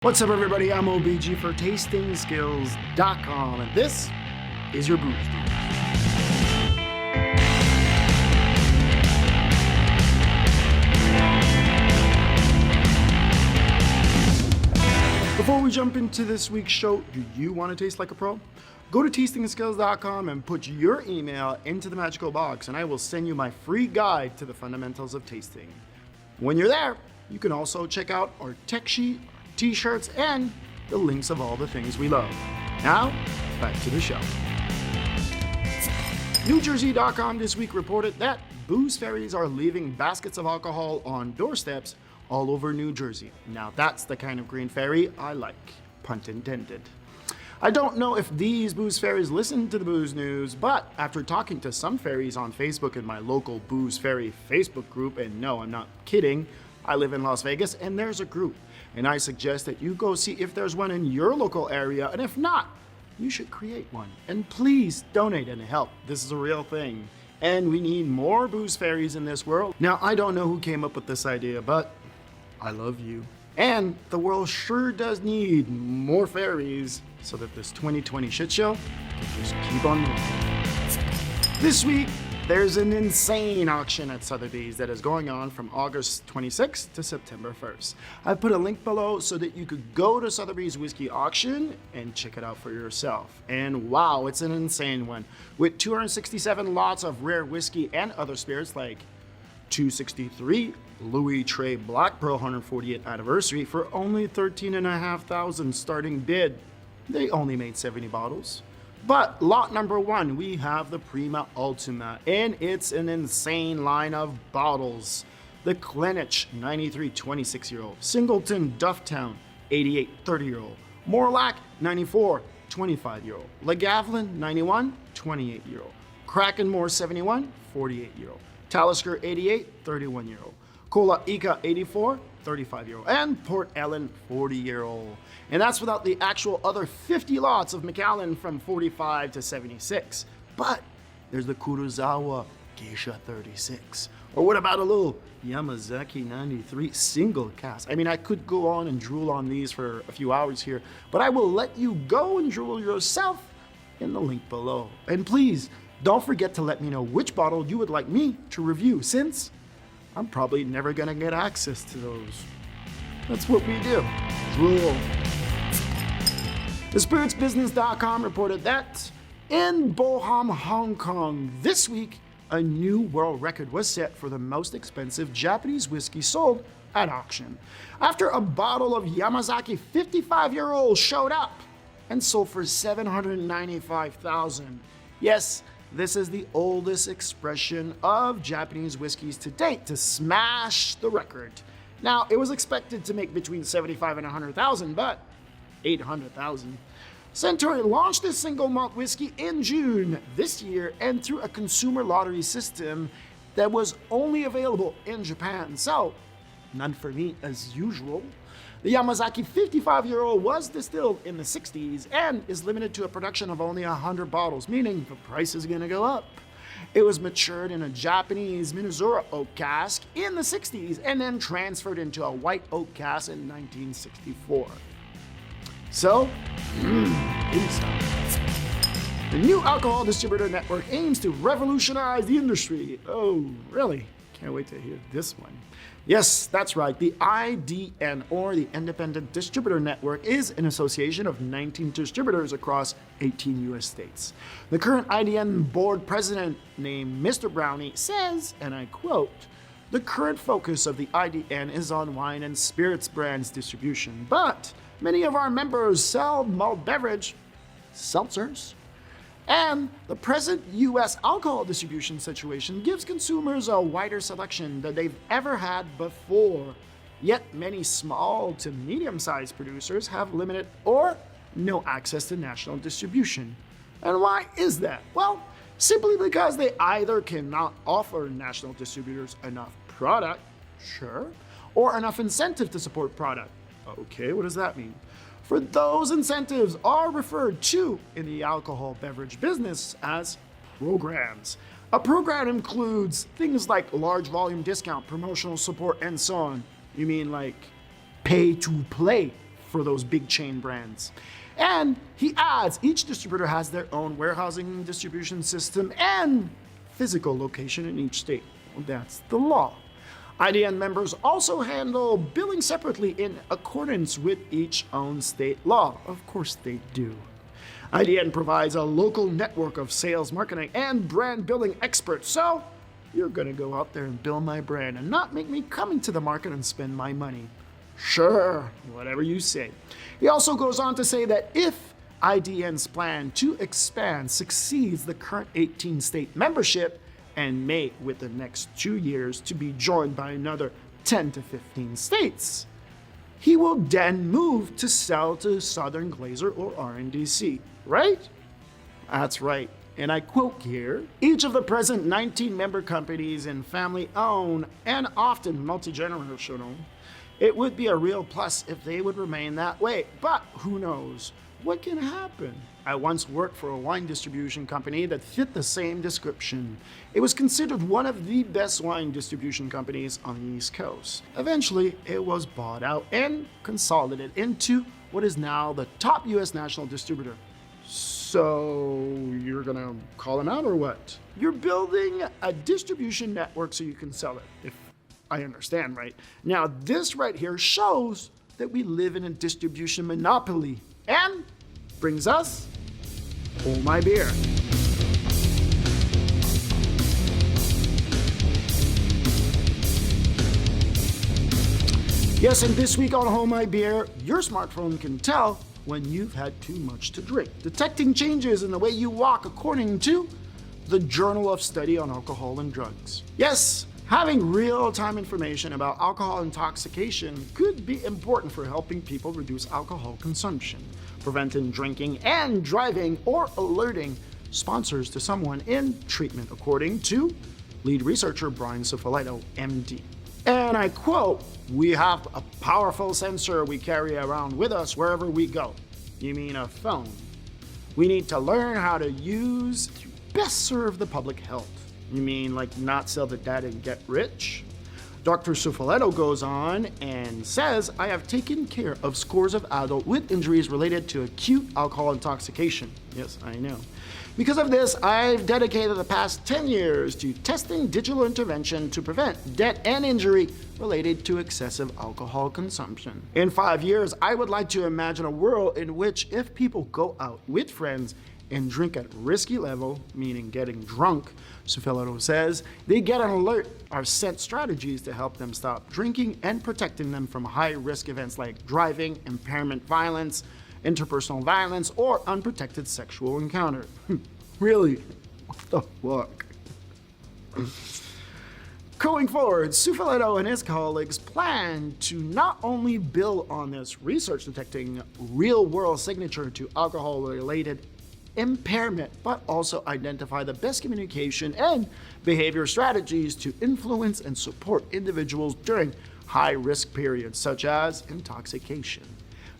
What's up, everybody? I'm OBG for TastingSkills.com, and this is your Booze Dude. Before we jump into this week's show, do you want to taste like a pro? Go to TastingSkills.com and put your email into the magical box, and I will send you my free guide to the fundamentals of tasting. When you're there, you can also check out our tech sheet, t-shirts, and the links of all the things we love. Now, back to the show. NewJersey.com this week reported that booze fairies are leaving baskets of alcohol on doorsteps all over New Jersey. Now that's the kind of green fairy I like, pun intended. I don't know if these booze fairies listen to the booze news, but after talking to some fairies on Facebook in my local booze fairy Facebook group, and no, I'm not kidding, I live in Las Vegas and there's a group. And I suggest that you go see if there's one in your local area, and if not, you should create one. And please donate and help. This is a real thing. And we need more booze fairies in this world. Now, I don't know who came up with this idea, but I love you. And the world sure does need more fairies so that this 2020 shit show can just keep on moving. This week, there's an insane auction at Sotheby's that is going on from August 26th to September 1st. I put a link below so that you could go to Sotheby's Whiskey Auction and check it out for yourself. And wow, it's an insane one, with 267 lots of rare whiskey and other spirits like 263 Louis Trey Black Pearl 148th anniversary for only $13,500 starting bid. They only made 70 bottles. But lot number one, we have the Prima Ultima, and it's an insane line of bottles. The Clenich 93 26-year-old, Singleton Dufftown 88 30-year-old, Morlack 94 25-year-old, Lagavulin 91 28-year-old, Krakenmore 71 48-year-old, Talisker 88 31-year-old, Kola Ika 84 35-year-old, and Port Ellen 40-year-old. And that's without the actual other 50 lots of Macallan from 45 to 76. But there's the Kurosawa Geisha 36. Or what about a little Yamazaki 93 single cast? I mean, I could go on and drool on these for a few hours here, but I will let you go and drool yourself in the link below. And please, don't forget to let me know which bottle you would like me to review, since I'm probably never gonna get access to those. That's what we do. Drool. TheSpiritsBusiness.com reported that in Boham, Hong Kong, this week, a new world record was set for the most expensive Japanese whiskey sold at auction, after a bottle of Yamazaki 55-year-old showed up and sold for $795,000. Yes, this is the oldest expression of Japanese whiskeys to date to smash the record. Now, it was expected to make between $75,000 and $100,000, but $800,000. Centauri launched this single malt whiskey in June this year, and through a consumer lottery system that was only available in Japan. So, none for me as usual. The Yamazaki 55-year-old was distilled in the 60s and is limited to a production of only 100 bottles, meaning the price is gonna go up. It was matured in a Japanese Minnesota oak cask in the 60s and then transferred into a white oak cask in 1964. So, the new alcohol distributor network aims to revolutionize the industry. Oh, really? Can't wait to hear this one. Yes, that's right. The IDN, or the Independent Distributor Network, is an association of 19 distributors across 18 U.S. states. The current IDN board president, named Mr. Brownie, says, and I quote, "The current focus of the IDN is on wine and spirits brands distribution, but many of our members sell malt beverage, seltzers, and the present U.S. alcohol distribution situation gives consumers a wider selection than they've ever had before. Yet many small to medium-sized producers have limited or no access to national distribution. And why is that? Well, simply because they either cannot offer national distributors enough product, sure, or enough incentive to support product. Okay, what does that mean? For those incentives are referred to in the alcohol beverage business as programs. A program includes things like large volume discount, promotional support, and so on. You mean like pay to play for those big chain brands. And he adds, each distributor has their own warehousing and distribution system and physical location in each state. Well, that's the law. IDN members also handle billing separately in accordance with each own state law. Of course they do. IDN provides a local network of sales, marketing, and brand building experts. So you're gonna go out there and build my brand and not make me come into the market and spend my money. Sure, whatever you say. He also goes on to say that if IDN's plan to expand succeeds the current 18-state membership and may, with the next 2 years, to be joined by another 10 to 15 states, he will then move to sell to Southern Glazer or RNDC, right? That's right. And I quote here, each of the present 19 member companies and family-owned and often multi-generational, it would be a real plus if they would remain that way. But who knows? What can happen? I once worked for a wine distribution company that fit the same description. It was considered one of the best wine distribution companies on the East Coast. Eventually, it was bought out and consolidated into what is now the top US national distributor. So you're gonna call them out or what? You're building a distribution network so you can sell it, if I understand right. Now this right here shows that we live in a distribution monopoly and brings us Hold My Beer. Yes, and this week on Hold My Beer, your smartphone can tell when you've had too much to drink, detecting changes in the way you walk according to the Journal of Study on Alcohol and Drugs. Yes, having real-time information about alcohol intoxication could be important for helping people reduce alcohol consumption, preventing drinking and driving, or alerting sponsors to someone in treatment, according to lead researcher Brian Cifolletto, MD. And I quote, "We have a powerful sensor we carry around with us wherever we go." You mean a phone? We need to learn how to use to best serve the public health. You mean like not sell the data and get rich? Dr. Cifolletto goes on and says, "I have taken care of scores of adults with injuries related to acute alcohol intoxication." Yes, I know. Because of this, I've dedicated the past 10 years to testing digital intervention to prevent death and injury related to excessive alcohol consumption. In 5 years, I would like to imagine a world in which if people go out with friends and drink at risky level, meaning getting drunk, Cifolletto says, they get an alert or sent strategies to help them stop drinking and protecting them from high-risk events like driving, impairment violence, interpersonal violence, or unprotected sexual encounter. Really? What the fuck? Going forward, Cifolletto and his colleagues plan to not only build on this research detecting real-world signature to alcohol-related impairment, but also identify the best communication and behavior strategies to influence and support individuals during high-risk periods, such as intoxication.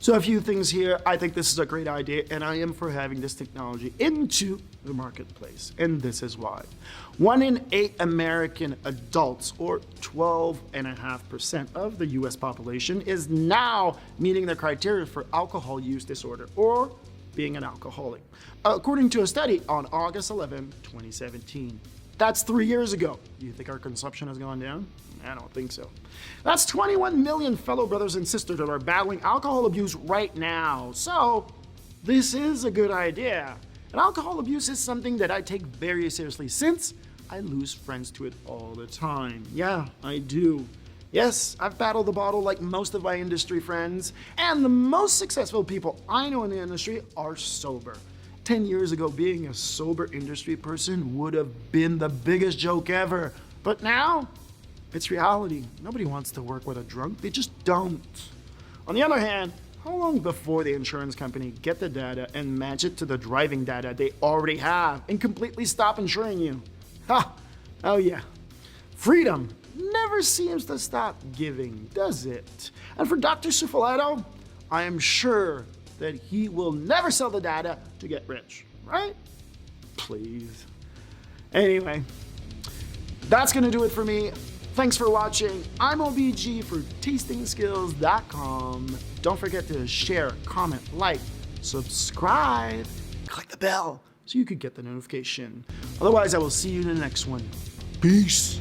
So a few things here. I think this is a great idea, and I am for having this technology into the marketplace, and this is why. 1 in 8 American adults, or 12.5% of the US population, is now meeting the criteria for alcohol use disorder, or being an alcoholic, according to a study on August 11, 2017. That's 3 years ago. Do you think our consumption has gone down? I don't think so. That's 21 million fellow brothers and sisters that are battling alcohol abuse right now. So this is a good idea. And alcohol abuse is something that I take very seriously since I lose friends to it all the time. Yeah, I do. Yes, I've battled the bottle like most of my industry friends, and the most successful people I know in the industry are sober. 10 years ago, being a sober industry person would have been the biggest joke ever. But now, it's reality. Nobody wants to work with a drunk. They just don't. On the other hand, how long before the insurance company get the data and match it to the driving data they already have and completely stop insuring you? Ha! Oh yeah. Freedom never seems to stop giving, does it? And for Dr. Cifolletto, I am sure that he will never sell the data to get rich, right? Please. Anyway, that's gonna do it for me. Thanks for watching. I'm OBG for tastingskills.com. Don't forget to share, comment, like, subscribe, click the bell so you could get the notification. Otherwise, I will see you in the next one. Peace.